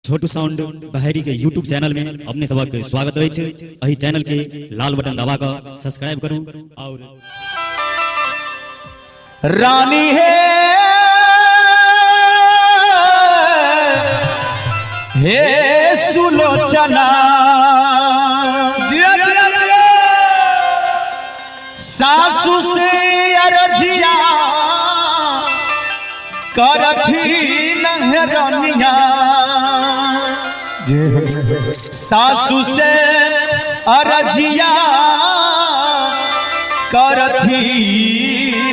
छोटू sound बहरी के YouTube channel में अपने सबक स्वागत है। अही चैनल के लाल बटन दबा कर सब्सक्राइब करूं और रानी हे सुलोचना सासू से अरजिया करथी नहरनिया सासू से अरजिया करथी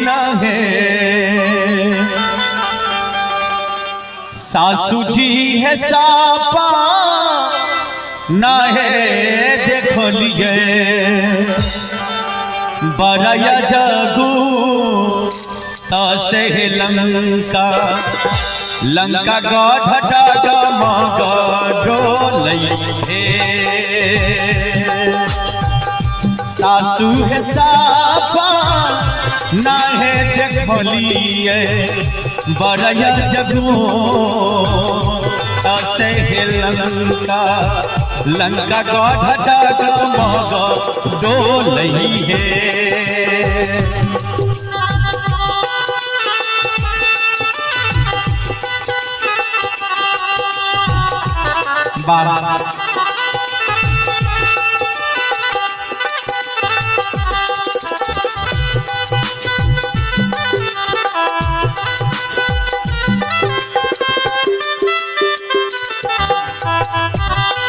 नहे सासू जी है सापा नहे देखो लिए बरया जगू तसे लंका लंका गढ़ सासू है साफा नाहे देखलिए बरया जगू तसे लंका लंका गढ़ डोलई है बाबा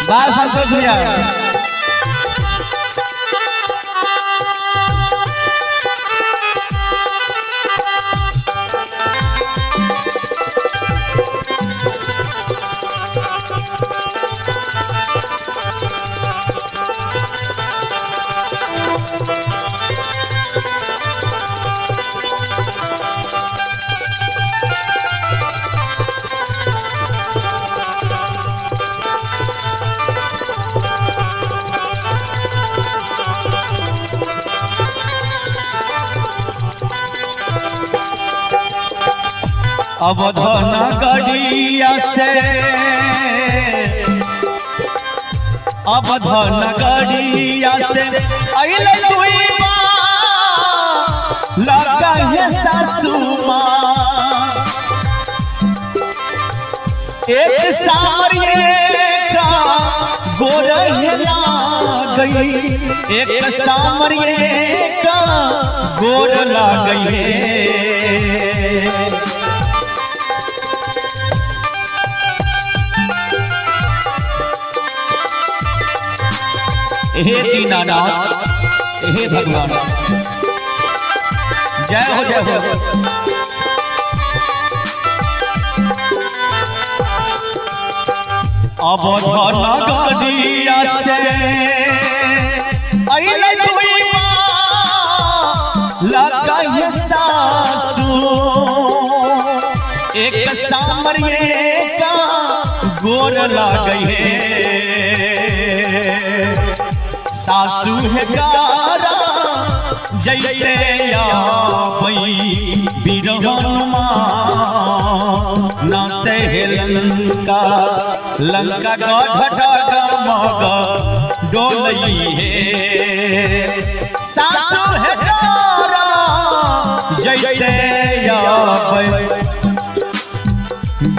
बात संतोष भैया अवधन गड़िया से अवधन गड़िया से अइले दुई माँ लगा है सासू माँ एक सामरिये का गोरहिला गई एक सामरिये का गोर ला गई हे दीनानाथ हे भगवान जय हो जय हो। अवधन गड़िया से अइले दुई माँ लगा है सासू एक सामरिये का गोर ला गई सासू है गारा जैसे बीरहनुमा न से लंका लंका गढ़ डोलई है सासू है गारा जैसे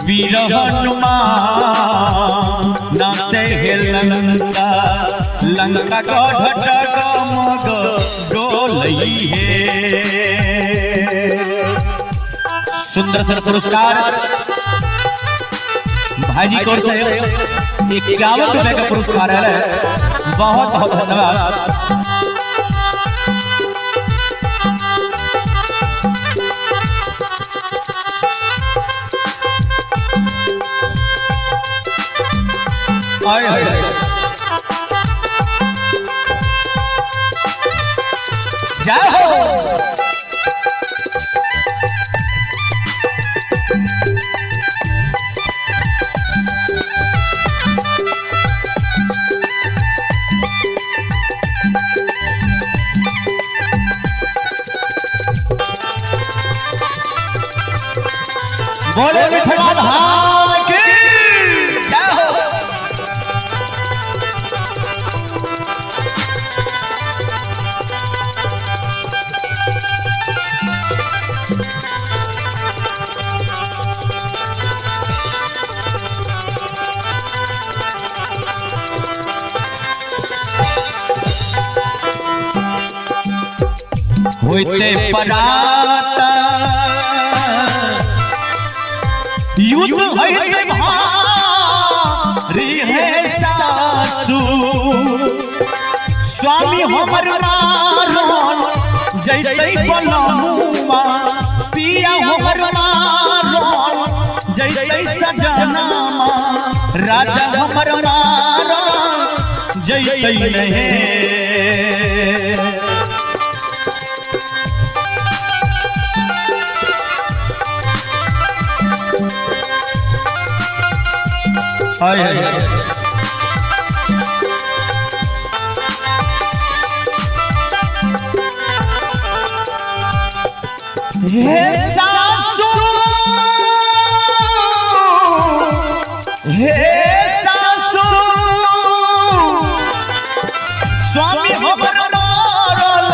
बीरहनुमा न से लंका लंका गढ़ डोलई है। सुंदर सर पुरस्कार भाईजी को से 51 रुपए का पुरस्कार है। बहुत बहुत धन्यवाद। जय हो बोले मिथिला धाम की जय हो। होते पराता युद्ध होते भारी है सासू स्वामी हमर मारन जैते बनमुआ पिया हमर मारन जैते सजनामा राजा हमर मारन जैते नहीं हे सासू स्वामी हमर मारल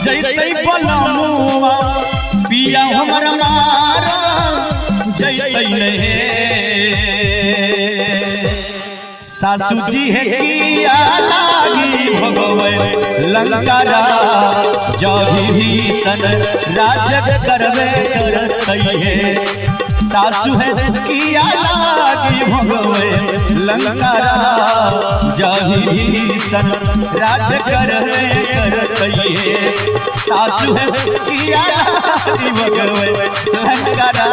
जैते बनमुआ पिया हमर मारल जैते नहीं सासू जी है किया लागी भगवे लंकारा जभी भीषण राज करवे करतई है सासू है किया लागी भगवे लंकारा जभी भीषण राज करवे करतई है सासू है किया लागी भगवे लंकारा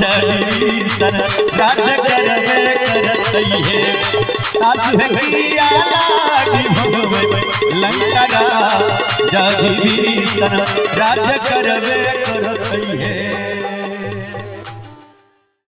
जभी भीषण राज करवे करतई है सासू है किया लागी भगवे लंकारा जभी भीषण राज करवे करतई है।